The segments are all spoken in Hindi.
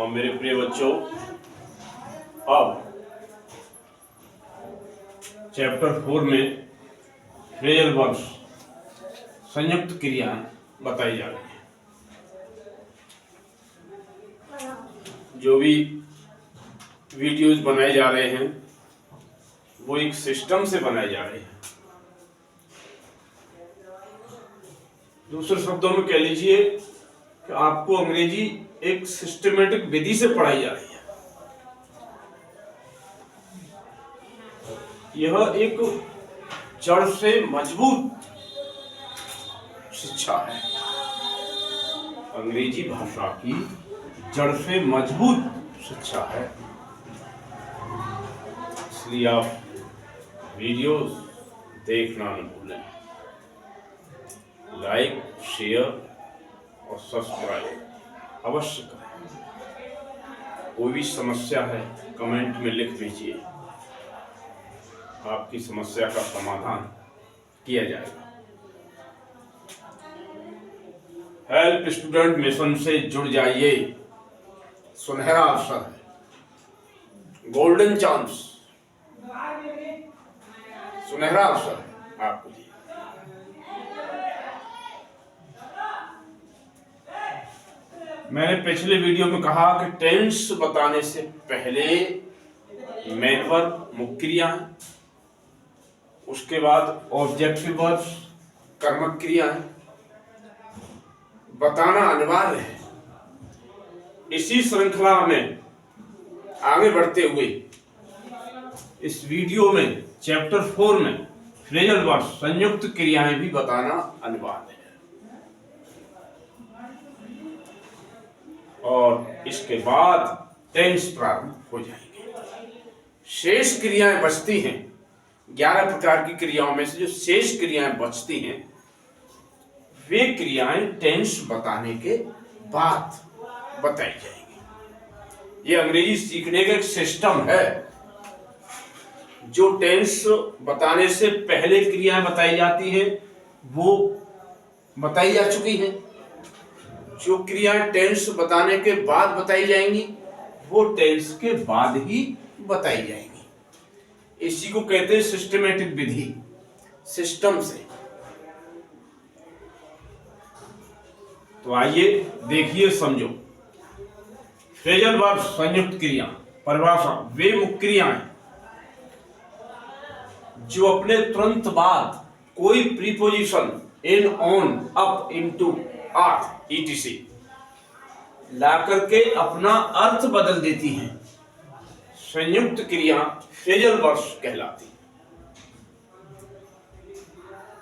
मेरे प्रिय बच्चों, अब चैप्टर 4 में फ्रेजल वर्ब्स संयुक्त क्रियाएं बताई जा रही हैं। जो भी वीडियोज बनाए जा रहे हैं वो एक सिस्टम से बनाए जा रहे हैं। दूसरे शब्दों में कह लीजिए कि आपको अंग्रेजी एक सिस्टमेटिक विधि से पढ़ाई जा रही है। यह एक जड़ से मजबूत शिक्षा है। अंग्रेजी भाषा की जड़ से मजबूत शिक्षा है। इसलिए आप वीडियोस देखना न भूलें। लाइक, शेयर और सब्सक्राइब अवश्य करें। कोई भी समस्या है कमेंट में लिख दीजिए, आपकी समस्या का समाधान किया जाएगा। हेल्प स्टूडेंट मिशन से जुड़ जाइए। सुनहरा अवसर है, गोल्डन चांस, सुनहरा अवसर है आपके लिए। मैंने पिछले वीडियो में कहा कि टेंस बताने से पहले मेन वर्ब मुख्य क्रिया है, उसके बाद ऑब्जेक्टिव वर्ब्स कर्मक क्रिया है, बताना अनिवार्य है। इसी श्रृंखला में आगे बढ़ते हुए इस वीडियो में चैप्टर 4 में फ्रेजल वर्ब्स संयुक्त क्रियाएं भी बताना अनिवार्य है। और इसके बाद टेंस प्रारंभ हो जाएंगे। शेष क्रियाएं बचती हैं। 11 प्रकार की क्रियाओं में से जो शेष क्रियाएं बचती हैं वे क्रियाएं टेंस बताने के बाद बताई जाएंगी। ये अंग्रेजी सीखने का एक सिस्टम है। जो टेंस बताने से पहले क्रियाएं बताई जाती हैं वो बताई जा चुकी हैं। जो क्रियाएं टेंस बताने के बाद बताई जाएंगी वो टेंस के बाद ही बताई जाएंगी। इसी को कहते हैं सिस्टमेटिक विधि, सिस्टम से। तो आइए देखिए, समझो। फ्रेजल वर्ब संयुक्त क्रिया परिभाषा वे मुख्य क्रियाएं जो अपने तुरंत बाद कोई preposition in, on, up, into, आठ etc ला करके अपना अर्थ बदल देती हैं। संयुक्त क्रिया फ्रेजल वर्ब्स कहलाती है।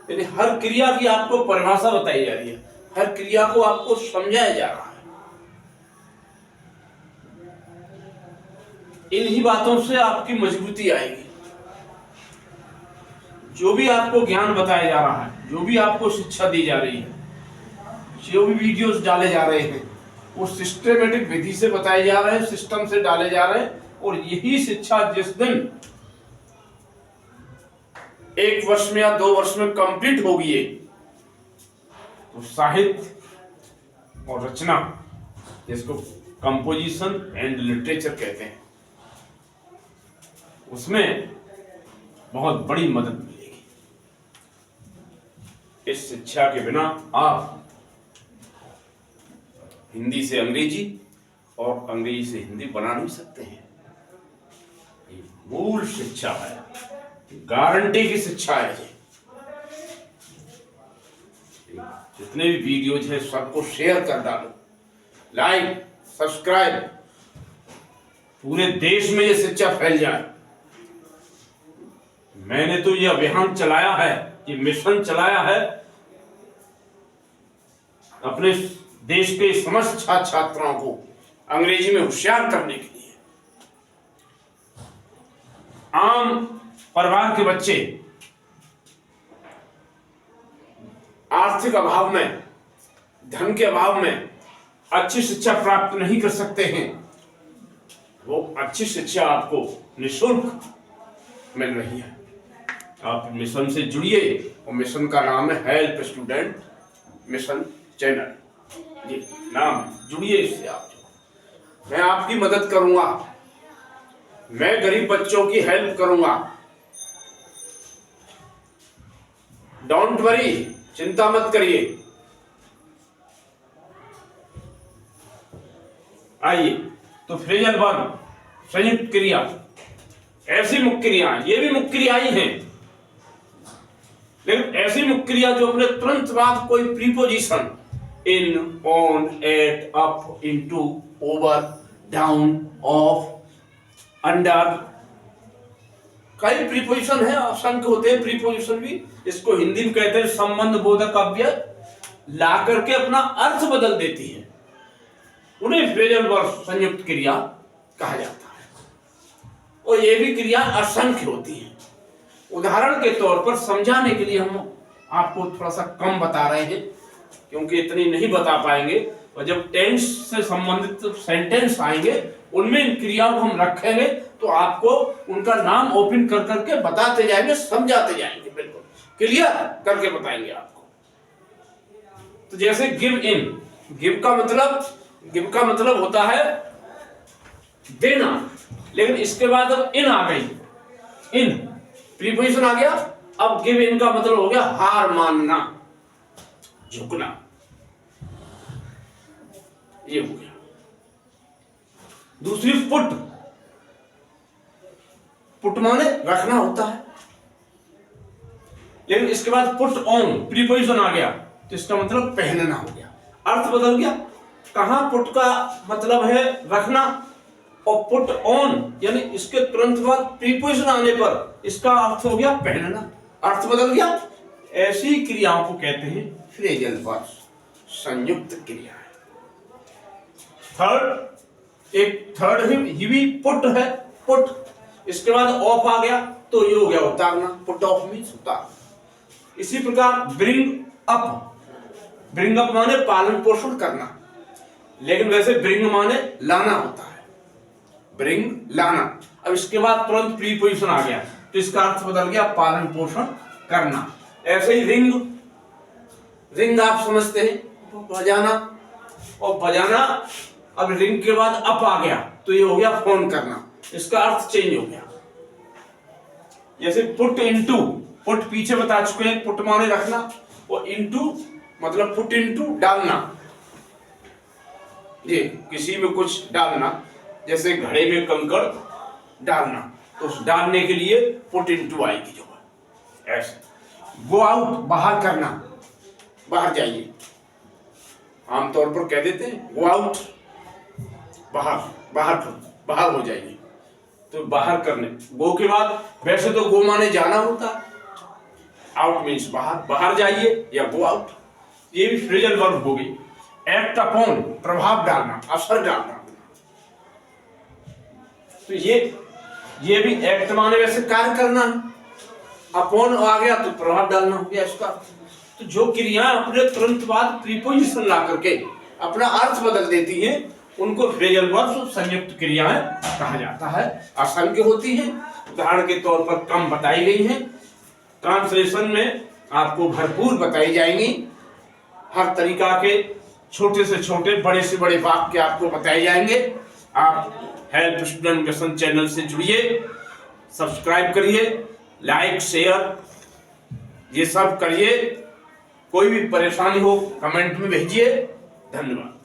यानी हर क्रिया की आपको परिभाषा बताई जा रही है, हर क्रिया को आपको समझाया जा रहा है। इन्हीं बातों से आपकी मजबूती आएगी। जो भी आपको ज्ञान बताया जा रहा है, जो भी आपको शिक्षा दी जा रही है, जो भी वीडियोस डाले जा रहे हैं वो सिस्टमेटिक विधि से बताए जा रहे हैं, सिस्टम से डाले जा रहे हैं। और यही शिक्षा जिस दिन 1 वर्ष में या 2 वर्ष में कंप्लीट होगी तो साहित्य और रचना, जिसको कंपोजिशन एंड लिटरेचर कहते हैं, उसमें बहुत बड़ी मदद मिलेगी। इस शिक्षा के बिना आप हिंदी से अंग्रेजी और अंग्रेजी से हिंदी बना नहीं सकते हैं। ये मूल शिक्षा है, गारंटी की शिक्षा है। जितने भी वीडियोज हैं सबको शेयर कर डालो, लाइक, सब्सक्राइब, पूरे देश में ये शिक्षा फैल जाए। मैंने तो ये अभियान चलाया है, ये मिशन चलाया है अपने देश के समस्त छात्र छात्राओं को अंग्रेजी में होशियार करने के लिए। आम परिवार के बच्चे आर्थिक अभाव में, धन के अभाव में अच्छी शिक्षा प्राप्त नहीं कर सकते हैं। वो अच्छी शिक्षा आपको निःशुल्क मिल रही है। आप मिशन से जुड़िए और मिशन का नाम है हेल्प स्टूडेंट मिशन चैनल। जी नाम जुड़िए इससे आप। मैं आपकी मदद करूंगा, मैं गरीब बच्चों की हेल्प करूंगा। डोंट वरी, चिंता मत करिए। आइए, तो फ्रेजल वर्ब संयुक्त क्रिया, ऐसी मुख्य क्रिया, ये भी मुख्य क्रिया ही हैं, लेकिन ऐसी मुख्य क्रिया जो अपने तुरंत बाद कोई preposition in, on, at, up, into, over, down, off, under, कई प्रीपोजिशन है, असंख्य होते हैं प्रीपोजिशन भी। इसको हिंदी में कहते हैं संबंध बोधक अव्यय, ला करके अपना अर्थ बदल देती है, उन्हें फ्रेजल वर्ब संयुक्त क्रिया कहा जाता है। और ये भी क्रिया असंख्य होती है। उदाहरण के तौर पर समझाने के लिए हम आपको थोड़ा सा कम बता रहे हैं, क्योंकि इतनी नहीं बता पाएंगे, और जब टेंस से संबंधित सेंटेंस आएंगे उनमें इन क्रियाओं को हम रखेंगे तो आपको उनका नाम ओपन कर करके बताते जाएंगे, समझाते जाएंगे, बिल्कुल क्लियर करके बताएंगे आपको। तो जैसे गिव इन, गिव का मतलब होता है देना, लेकिन इसके बाद अब इन आ गई, इन प्रीपोजिशन आ गया, अब गिव इन का मतलब हो गया हार मानना, झुकना, ये हो गया। दूसरी पुट माने रखना होता है, लेकिन इसके बाद पुट ऑन प्रीपोजिशन आ गया तो इसका मतलब पहनना हो गया, अर्थ बदल गया। कहां पुट का मतलब है रखना, और पुट ऑन यानी इसके तुरंत बाद प्रीपोजिशन आने पर इसका अर्थ हो गया पहनना, अर्थ बदल गया। ऐसी क्रियाओं को कहते हैं फ्रेजल वर्ब संयुक्त क्रिया। थर्ड ही भी पुट है, पुट, इसके बाद ऑफ आ गया तो ये हो गया उतारना, पुट ऑफ मीन्स उतारना। इसी प्रकार ब्रिंग अप माने पालन पोषण करना, लेकिन वैसे ब्रिंग माने लाना होता है, ब्रिंग लाना। अब इसके बाद तुरंत प्रीपोजिशन आ गया तो इसका अर्थ बदल गया पालन पोषण करना। ऐसे ही रिंग आप समझते हैं बजाना, और बजाना, अब रिंग के बाद अप आ गया तो ये हो गया फोन करना, इसका अर्थ चेंज हो गया। जैसे पुट इनटू, पुट पीछे बता चुके हैं, पुट माने रखना, और इनटू मतलब पुट इनटू डालना, ये किसी में कुछ डालना, जैसे घड़े में कंकड़ डालना, तो उस डालने के लिए पुट इनटू आएगी जो है। ऐसे गो आउट बाहर करना, बाहर जाइए, आमतौर पर कह देते हैं गो आउट, बाहर हो जाइए, तो बाहर करने, गो के बाद वैसे तो गो माने जाना होता है, आउट मीन्स बाहर जाइए या गो आउट, ये भी फ्रेजल वर्ब हो गई। एक्ट अपॉन प्रभाव डालना, असर डालना, तो ये भी एक्ट माने वैसे कार्य करना, अपॉन आ गया तो प्रभाव डालना हो गया इसका। तो जो क्रिया अपने तुरंत बाद प्रीपोजिशन ला करके अपना अर्थ बदल देती हैं उनको फ्रेजल वर्ब संयुक्त क्रियाएं कहा जाता है। असंख्य होती हैं, उदाहरण के तौर पर कम बताई गई हैं, ट्रांसलेशन में आपको भरपूर बताई जाएंगी, हर तरीका के छोटे से छोटे बड़े से बड़े वाक्य आपको बताए जाएंगे। आप हेल्प स्टूडेंट मिशन चैनल से जुड़िए, सब्सक्राइब करिए, लाइक शेयर ये सब करिए। कोई भी परेशानी हो कमेंट में भेजिए। धन्यवाद।